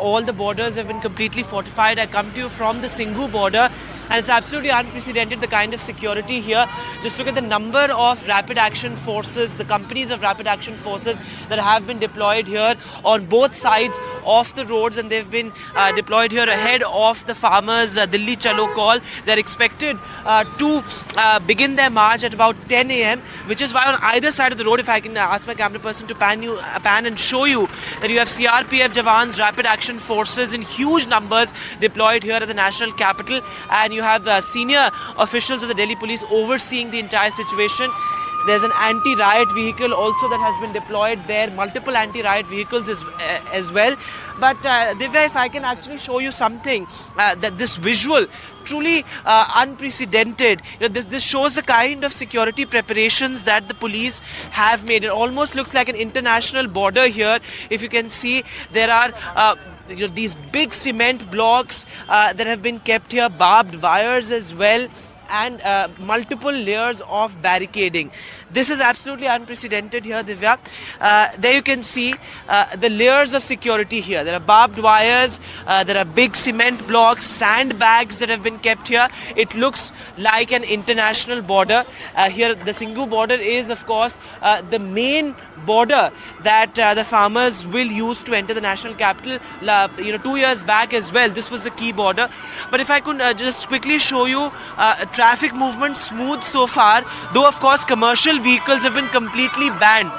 All the borders have been completely fortified. I come to you from the Singhu border, and it's absolutely unprecedented, the kind of security here. Just look at the number of rapid action forces, the companies of rapid action forces that have been deployed here on both sides of the roads, and they've been deployed here ahead of the farmers' Delhi Chalo call. They're expected to begin their march at about 10 a.m., which is why on either side of the road, if I can ask my camera person to pan and show you that you have CRPF Jawans, rapid action forces in huge numbers deployed here at the national capital, and you have senior officials of the Delhi police overseeing the entire situation. There's an anti-riot vehicle also that has been deployed there, multiple anti-riot vehicles as well. But Divya, if I can actually show you something, that this visual, truly unprecedented. This shows the kind of security preparations that the police have made. It almost looks like an international border here. If you can see, there are these big cement blocks that have been kept here, barbed wires as well, and multiple layers of barricading. This is absolutely unprecedented here, Divya. There you can see the layers of security here. There are barbed wires, there are big cement blocks, sandbags that have been kept here. It looks like an international border. Here, the Singhu border is, of course, the main border that the farmers will use to enter the national capital. 2 years back as well, this was a key border. But if I could just quickly show you traffic movement smooth so far, though of course commercial vehicles have been completely banned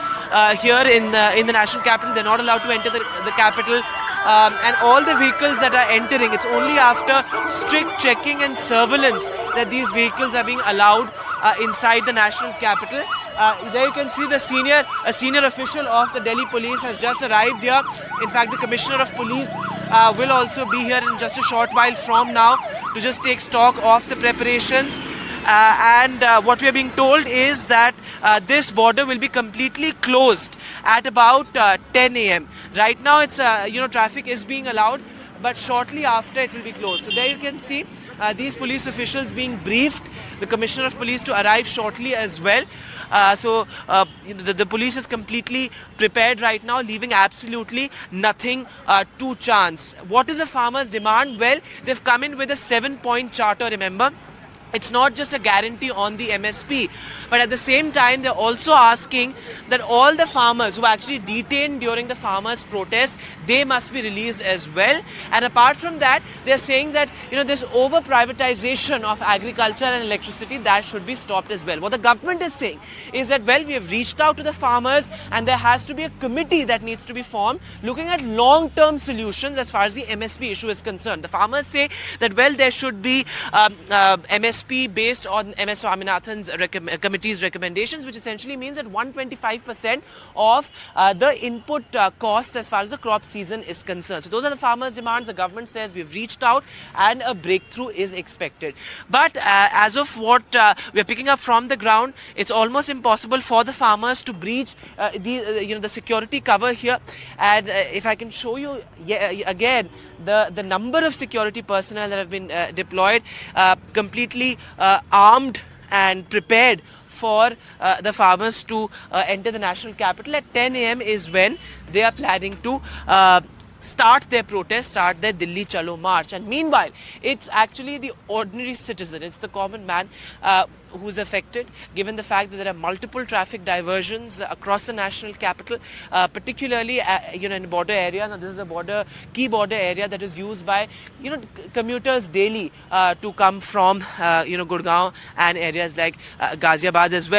here in the national capital. They're not allowed to enter the capital, and all the vehicles that are entering, it's only after strict checking and surveillance that these vehicles are being allowed inside the national capital. There you can see a senior official of the Delhi police has just arrived here. In fact, the commissioner of police will also be here in just a short while from now to just take stock of the preparations. And what we are being told is that this border will be completely closed at about 10 a.m. Right now, it's traffic is being allowed, but shortly after it will be closed. So there you can see these police officials being briefed, the commissioner of police to arrive shortly as well. The police is completely prepared right now, leaving absolutely nothing to chance. What is the farmers' demand? Well, they've come in with a 7-point charter, remember. It's not just a guarantee on the MSP, but at the same time, they're also asking that all the farmers who were actually detained during the farmers' protest, they must be released as well. And apart from that, they're saying that, this over-privatization of agriculture and electricity, that should be stopped as well. What the government is saying is that, well, we have reached out to the farmers, and there has to be a committee that needs to be formed looking at long-term solutions as far as the MSP issue is concerned. The farmers say that, well, there should be MSP based on MS Swaminathan's committee's recommendations, which essentially means that 125% of the input costs as far as the crop season is concerned. So those are the farmers' demands. The government says we've reached out and a breakthrough is expected. But as of what we're picking up from the ground, it's almost impossible for the farmers to breach the security cover here. And if I can show you again the number of security personnel that have been deployed, completely armed and prepared for the farmers to enter the national capital. At 10 a.m. is when they are planning to start their protest, start their Delhi Chalo march. And meanwhile, it's actually the ordinary citizen, it's the common man who's affected, given the fact that there are multiple traffic diversions across the national capital, particularly in the border area. Now, this is a key border area that is used by commuters daily to come from Gurgaon and areas like Ghaziabad as well.